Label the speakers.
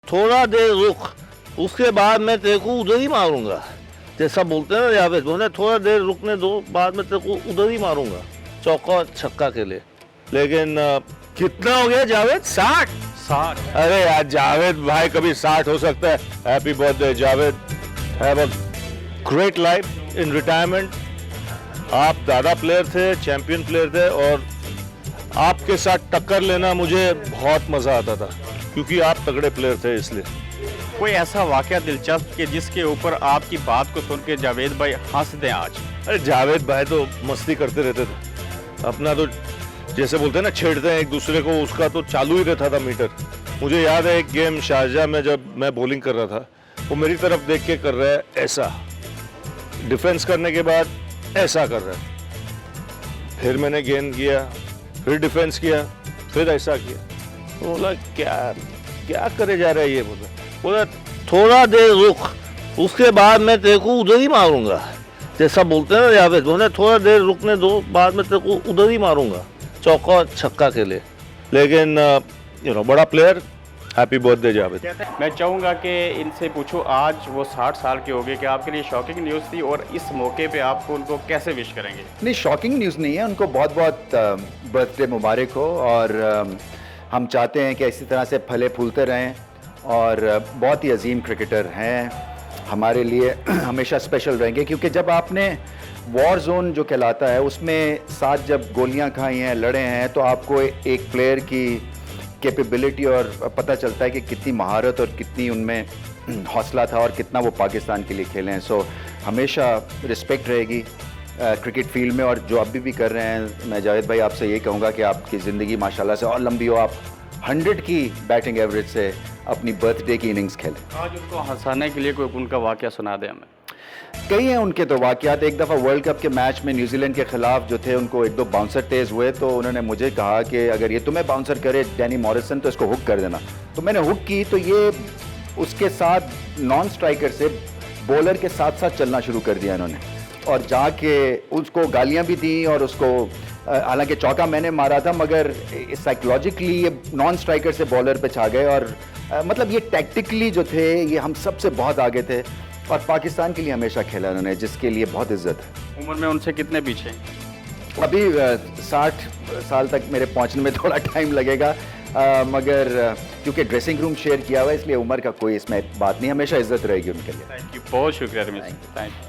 Speaker 1: थोड़ा देर रुक, उसके बाद मैं तेरे को उधर ही मारूंगा। जैसा बोलते हैं ना जावेद, बोले थोड़ा देर रुकने दो, बाद में तेरे को उधर ही मारूंगा चौका छक्का के लिए। लेकिन कितना हो गया जावेद? 60। अरे यार जावेद भाई, कभी 60 हो सकता है। Happy birthday Javed, have a great life in retirement. आप दादा प्लेयर थे, चैंपियन प्लेयर थे, और आपके साथ टक्कर लेना मुझे बहुत मजा आता था क्योंकि आप तगड़े प्लेयर थे। इसलिए
Speaker 2: कोई ऐसा वाकया दिलचस्प कि जिसके ऊपर आपकी बात को सुन के जावेद भाई हंस दें आज?
Speaker 1: अरे जावेद भाई तो मस्ती करते रहते थे, अपना तो जैसे बोलते हैं ना छेड़ते हैं एक दूसरे को, उसका तो चालू ही रहता था मीटर। मुझे याद है एक गेम शारजाह में जब मैं बॉलिंग कर रहा था, वो मेरी तरफ देख के कर रहा है ऐसा, डिफेंस करने के बाद ऐसा कर रहा है, फिर मैंने गेंद किया, फिर डिफेंस किया, फिर ऐसा किया। तो बोला क्या करे जा रहा है ये। बोला थोड़ा देर रुक, उसके बाद मैं तेरे को उधर ही मारूंगा। जैसा बोलते हैं ना जावेद, बोले थोड़ा देर रुकने दो, बाद में तेरे को उधर ही मारूंगा चौका छक्का के लिए। लेकिन बड़ा प्लेयर। Happy birthday Javed.
Speaker 2: मैं चाहूँगा कि इनसे पूछूं, आज वो 60 साल के हो गए, कि आपके लिए शॉकिंग न्यूज़ थी और इस मौके पे आपको उनको कैसे विश करेंगे?
Speaker 3: नहीं, शॉकिंग न्यूज़ नहीं है, उनको बहुत बहुत बर्थडे मुबारक हो। और हम चाहते हैं कि इसी तरह से फले फूलते रहें, और बहुत ही अजीम क्रिकेटर हैं, हमारे लिए हमेशा स्पेशल रहेंगे। क्योंकि जब आपने वॉर जोन जो कहलाता है उसमें साथ जब गोलियां खाई हैं, लड़े हैं, तो आपको एक प्लेयर की कैपेबिलिटी और पता चलता है कि कितनी महारत और कितनी उनमें हौसला था और कितना वो पाकिस्तान के लिए खेले हैं। सो हमेशा रिस्पेक्ट रहेगी क्रिकेट फील्ड में, और जो अभी भी कर रहे हैं। मैं जावेद भाई आपसे ये कहूँगा कि आपकी ज़िंदगी माशाल्लाह से और लंबी हो, आप 100 की बैटिंग एवरेज से अपनी बर्थडे की इनिंग्स खेलें।
Speaker 2: आज उनको हंसाने के लिए कोई उनका वाकया सुना दें हमें।
Speaker 3: कई हैं उनके तो वाक़यात। एक दफ़ा वर्ल्ड कप के मैच में न्यूजीलैंड के ख़िलाफ़ जो थे, उनको 1-2 बाउंसर तेज़ हुए, तो उन्होंने मुझे कहा कि अगर ये तुम्हें बाउंसर करे डैनी मॉरिसन तो इसको हुक कर देना। तो मैंने हुक की, तो ये उसके साथ नॉन स्ट्राइकर से बॉलर के साथ साथ चलना शुरू कर दिया इन्होंने, और जाके उसको गालियाँ भी दी, और उसको हालांकि चौका मैंने मारा था, मगर साइकोलॉजिकली ये नॉन स्ट्राइकर से बॉलर पे छा गए। और मतलब ये टैक्टिकली जो थे, ये हम सबसे बहुत आगे थे, और पाकिस्तान के लिए हमेशा खेला उन्होंने, जिसके लिए बहुत इज्जत है।
Speaker 2: उम्र में उनसे कितने पीछे?
Speaker 3: अभी 60 साल तक मेरे पहुंचने में थोड़ा टाइम लगेगा, मगर क्योंकि ड्रेसिंग रूम शेयर किया हुआ है, इसलिए उम्र का कोई इसमें बात नहीं, हमेशा इज्जत रहेगी उनके लिए।
Speaker 2: थैंक यू, बहुत शुक्रिया रमेश। Thank you.